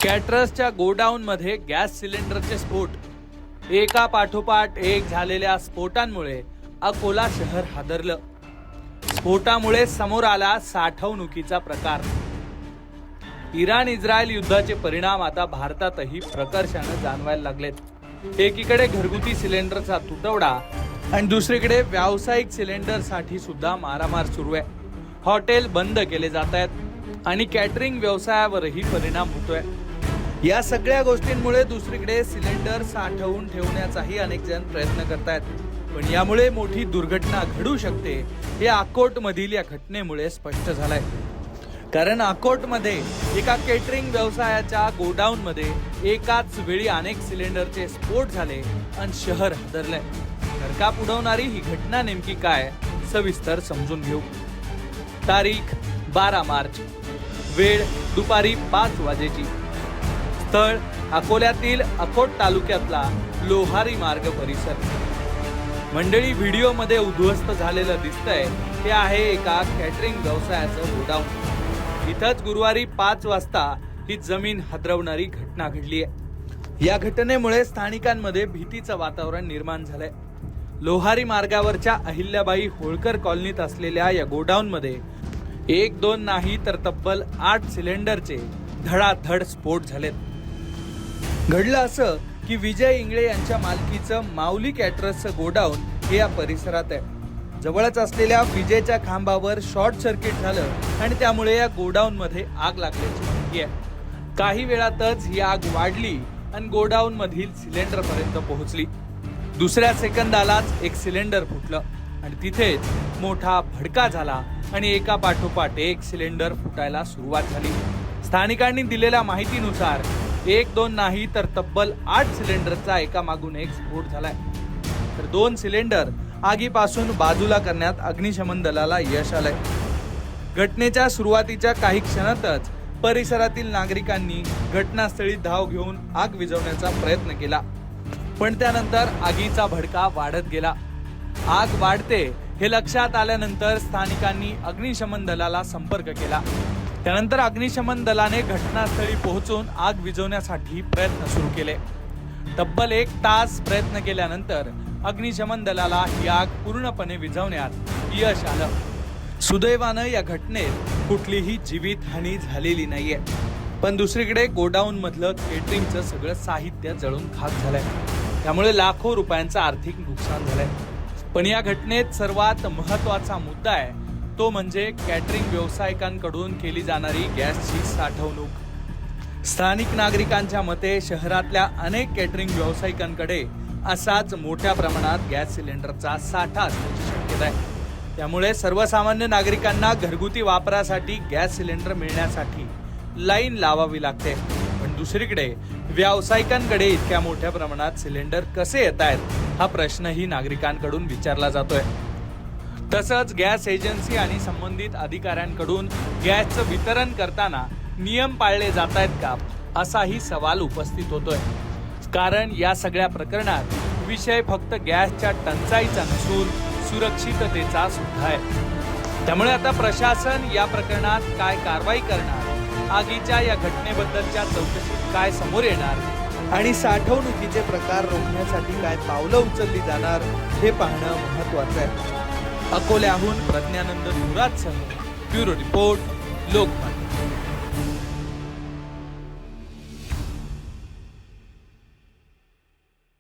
कॅटरसच्या godown मध्ये gas सिलेंडरचे स्फोट. एका पाठोपाठ एक झालेल्या स्फोटांमुळे अकोला शहर हादरलं. स्फोटामुळे समोर आला साठवणुकीचा प्रकार. इराण इस्रायल युद्धाचे परिणाम आता भारतातही प्रकर्षाने जाणवायला लागलेत. एकीकडे घरगुती सिलेंडरचा तुटवडा आणि दुसरीकडे व्यावसायिक सिलेंडरसाठी सुद्धा मारामार सुरू आहे. हॉटेल बंद केले जात आहेत आणि कॅटरिंग व्यवसायावरही परिणाम होतोय. या सगळ्या गोष्टींमुळे दुसरीकडे सिलेंडर साठवून ठेवण्याचाही अनेक जण प्रयत्न करतायत. पण यामुळे मोठी दुर्घटना घडू शकते हे अकोट मधील या घटनेमुळे स्पष्ट झालंय. कारण अकोट मध्ये एका केटरिंग व्यवसायाच्या गोडाऊन मध्ये एकाच वेळी अनेक सिलेंडरचे स्फोट झाले आणि शहर हादरलंय. थरकाप उडवणारी ही घटना नेमकी काय, सविस्तर समजून घेऊ. तारीख 12 मार्च, वेळ दुपारी 5 वाजेची. स्थळ अकोल्यातील अकोट तालुक्यातला लोहारी मार्ग परिसर. मंडळी, व्हिडिओ मध्ये उद्ध्वस्त झालेलं दिसतंय हे आहे एका कॅटरिंग व्यवसायाचं गोडाऊन. इथंच गुरुवारी 5 वाजता ही जमीन हादरवणारी घटना घडली आहे. या घटनेमुळे स्थानिकांमध्ये भीतीचं वातावरण निर्माण झालंय. लोहारी मार्गावरच्या अहिल्याबाई होळकर कॉलनीत असलेल्या या गोडाऊन मध्ये 1-2 नाही तर तब्बल 8 सिलेंडरचे धडाधड स्फोट झालेत. घडलं असं की विजय इंगळे यांच्या मालकीचं माऊली कॅटरसचं गोडाऊन हे या परिसरात आहे. जवळच असलेल्या विजेच्या खांबावर शॉर्ट सर्किट झालं आणि त्यामुळे या गोडाऊन मध्ये आग लागल्याची माहिती आहे. काही वेळातच ही आग वाढली आणि गोडाऊन मधील सिलेंडर पर्यंत पोहोचली. दुसऱ्या सेकंदालाच एक सिलेंडर फुटलं आणि तिथेच मोठा भडका झाला आणि एका पाठोपाठ एक सिलेंडर फुटायला सुरुवात झाली. स्थानिकांनी दिलेल्या माहितीनुसार 1-2 नाही तर तब्बल 8 सिलेंडरचा एका मागून एक स्फोट झालाय. तर 2 सिलेंडर आगीपासून बाजूला करण्यात अग्निशमन दलाला यश आलंय. घटनेच्या सुरुवातीच्या काही क्षणातच परिसरातील नागरिकांनी घटनास्थळी धाव घेऊन आग विझवण्याचा प्रयत्न केला. पण त्यानंतर आगीचा भडका वाढत गेला. आग वाढते हे लक्षात आल्यानंतर स्थानिकांनी अग्निशमन दलाला संपर्क केला. त्यानंतर अग्निशमन दलाने घटनास्थळी पोहोचून आग विझवण्यासाठी प्रयत्न सुरू केले. तब्बल 1 तास प्रयत्न केल्यानंतर अग्निशमन दलाला ही आग पूर्णपणे विझवण्यात यश आलं. सुदैवानं या घटनेत कुठलीही जीवितहानी झालेली नाहीये. पण दुसरीकडे गोडाऊन मधलं केटरिंगचं सगळं साहित्य जळून खाक झालंय. त्यामुळे लाखो रुपयांचं आर्थिक नुकसान झालंय. पण या घटनेत सर्वात महत्वाचा मुद्दा आहे तो म्हणजे कॅटरिंग व्यावसायिकांकडून केली जाणारी गॅसची साठवणूक. स्थानिक नागरिकांच्या मते शहरातल्या अनेक कॅटरिंग व्यावसायिकांकडे असाच मोठ्या प्रमाणात गॅस सिलेंडरचा साठा असण्याची शक्यता आहे. त्यामुळे सर्वसामान्य नागरिकांना घरगुती वापरासाठी गॅस सिलेंडर मिळण्यासाठी लाईन लावावी लागते. पण दुसरीकडे व्यावसायिकांकडे इतक्या मोठ्या प्रमाणात सिलेंडर कसे येत आहेत हा प्रश्नही नागरिकांकडून विचारला जातोय. तसंच गॅस एजन्सी आणि संबंधित अधिकाऱ्यांकडून गॅसचं वितरण करताना नियम पाळले जात आहेत का असाही सवाल उपस्थित होतोय. कारण या सगळ्या प्रकरणात विषय फक्त गॅसच्या टंचाईचा नसून सुरक्षिततेचा सुद्धा आहे. त्यामुळे आता प्रशासन या प्रकरणात काय कारवाई करणार, आगीच्या या घटनेबद्दलच्या चौकशीत काय समोर येणार आणि साठवणुकीचे प्रकार रोखण्यासाठी काय पावलं उचलली जाणार हे पाहणं महत्वाचं आहे. अकोल्याहून प्रज्ञानंद धुरातसह ब्युरो रिपोर्ट, लोकमत.